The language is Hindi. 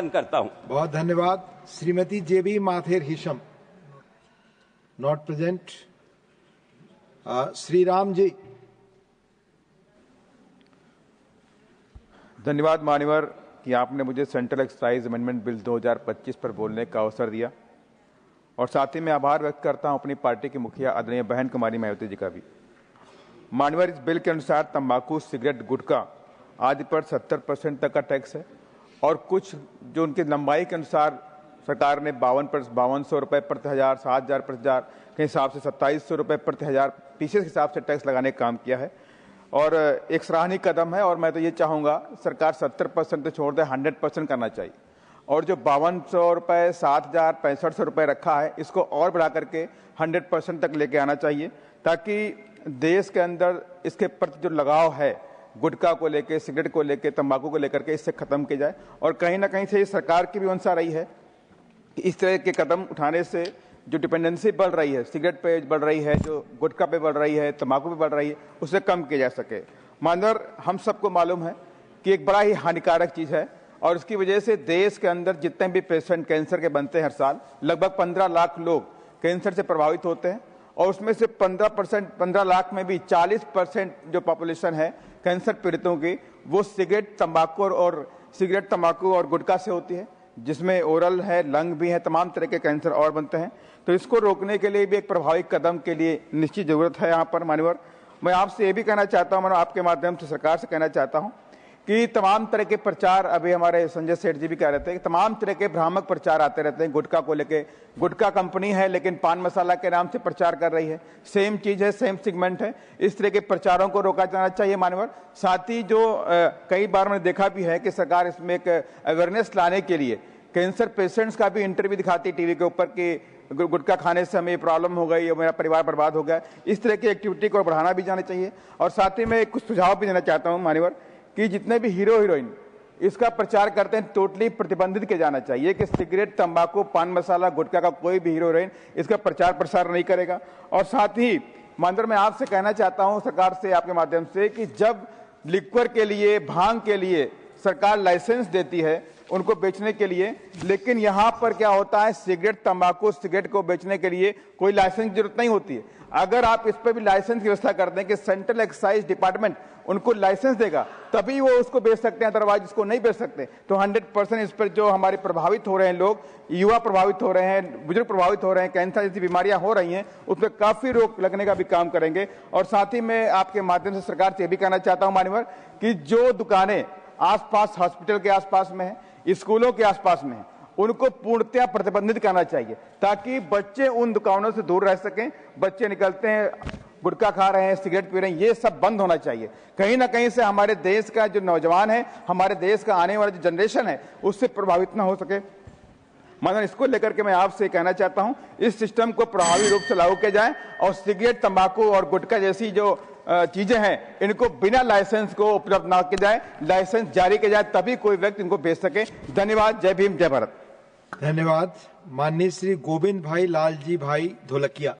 करता हूं। बहुत धन्यवाद। श्रीमती जेबी माथेर Hisham, not present. Shri Ram ji. धन्यवाद मान्यवर कि आपने मुझे सेंट्रल एक्साइज अमेंडमेंट बिल 2025 पर बोलने का अवसर दिया, और साथ ही मैं आभार व्यक्त करता हूं अपनी पार्टी की मुखिया आदरणीय बहन कुमारी मायावती जी का भी। मान्यवर, इस बिल के अनुसार तंबाकू, सिगरेट, गुटखा आदि पर 70% तक का टैक्स है, और कुछ जो उनकी लंबाई के अनुसार सरकार ने 5200 रुपये प्रति हजार, 7000 प्रति हजार के हिसाब से 2700 रुपये प्रति हजार पीसेस के हिसाब से टैक्स लगाने का काम किया है, और एक सराहनीय कदम है। और मैं तो ये चाहूँगा सरकार 70% तो छोड़ दे, 100% करना चाहिए, और जो 5200 रुपये, 7000, 6500 रुपये रखा है, इसको और बढ़ा करके 100% तक लेके आना चाहिए, ताकि देश के अंदर इसके प्रति जो लगाव है गुटखा को लेके, सिगरेट को लेके, तंबाकू को लेकर के, इससे खत्म किया जाए। और कहीं ना कहीं से सरकार की भी मंशा रही है कि इस तरह के कदम उठाने से जो डिपेंडेंसी बढ़ रही है, सिगरेट पे बढ़ रही है, जो गुटखा पे बढ़ रही है, तंबाकू पे बढ़ रही है, उसे कम किया जा सके। मानवर, हम सबको मालूम है कि एक बड़ा ही हानिकारक चीज है, और इसकी वजह से देश के अंदर जितने भी पेशेंट कैंसर के बनते हैं हर साल, लगभग 15 लाख लोग कैंसर से प्रभावित होते हैं, और उसमें से 15 लाख में भी 40% जो पॉपुलेशन है कैंसर पीड़ितों की, वो सिगरेट, तंबाकू और गुटखा से होती है, जिसमें ओरल है, लंग भी है, तमाम तरह के कैंसर और बनते हैं। तो इसको रोकने के लिए भी एक प्रभावी कदम के लिए निश्चित जरूरत है। यहाँ पर मान्यवर, मैं आपसे ये भी कहना चाहता हूँ, आपके माध्यम से सरकार से कहना चाहता हूँ कि तमाम तरह के प्रचार, अभी हमारे संजय सेठ जी भी कह रहे थे कि तमाम तरह के भ्रामक प्रचार आते रहते हैं गुटखा को लेके। गुटखा कंपनी है लेकिन पान मसाला के नाम से प्रचार कर रही है, सेम चीज है, सेम सेगमेंट है। इस तरह के प्रचारों को रोका जाना चाहिए मान्यवर। साथ ही जो कई बार मैंने देखा भी है कि सरकार इसमें एक अवेयरनेस लाने के लिए कैंसर पेशेंट्स का भी इंटरव्यू दिखाती टीवी के ऊपर कि गुटखा खाने से हमें प्रॉब्लम हो गई और मेरा परिवार बर्बाद हो गया। इस तरह की एक्टिविटी को बढ़ाना भी जाना चाहिए। और साथ ही मैं कुछ सुझाव भी देना चाहता हूँ मान्यवर कि जितने भी हीरो हीरोइन इसका प्रचार करते हैं, टोटली प्रतिबंधित किया जाना चाहिए कि सिगरेट, तंबाकू, पान मसाला, गुटखा का कोई भी हीरो हीरोइन इसका प्रचार प्रसार नहीं करेगा। और साथ ही मानवर, मैं आपसे कहना चाहता हूं सरकार से आपके माध्यम से कि जब लिक्वर के लिए, भांग के लिए सरकार लाइसेंस देती है उनको बेचने के लिए, लेकिन यहाँ पर क्या होता है, सिगरेट, तंबाकू, सिगरेट को बेचने के लिए कोई लाइसेंस की जरूरत नहीं होती है। अगर आप इस पर भी लाइसेंस की व्यवस्था कर दें कि सेंट्रल एक्साइज डिपार्टमेंट उनको लाइसेंस देगा, तभी वो उसको बेच सकते हैं, अदरवाइज उसको नहीं बेच सकते। तो 100% इस पर जो हमारे प्रभावित हो रहे हैं लोग, युवा प्रभावित हो रहे हैं, बुजुर्ग प्रभावित हो रहे हैं, कैंसर जैसी बीमारियां हो रही हैं, उस पर काफी रोक लगने का भी काम करेंगे। और साथ ही मैं आपके माध्यम से सरकार से यह भी कहना चाहता हूं मान्यवर कि जो दुकानें आसपास, हॉस्पिटल के आसपास में है, स्कूलों के आसपास में है, उनको पूर्णतया प्रतिबंधित करना चाहिए, ताकि बच्चे उन दुकानों से दूर रह सकें। बच्चे निकलते हैं, गुटखा खा रहे हैं, सिगरेट पी रहे हैं, ये सब बंद होना चाहिए। कहीं ना कहीं से हमारे देश का जो नौजवान है, हमारे देश का आने वाला जो जनरेशन है, उससे प्रभावित ना हो सके। मतलब इसको लेकर के मैं आपसे कहना चाहता हूं, इस सिस्टम को प्रभावी रूप से लागू किया जाए, और सिगरेट, तंबाकू और गुटखा जैसी जो चीजें हैं, इनको बिना लाइसेंस को उपलब्ध ना किया जाए, लाइसेंस जारी किया जाए, तभी कोई व्यक्ति इनको बेच सके। धन्यवाद। जय भीम, जय भारत। धन्यवाद। माननीय श्री गोविंद भाई लालजी भाई ढोलकिया।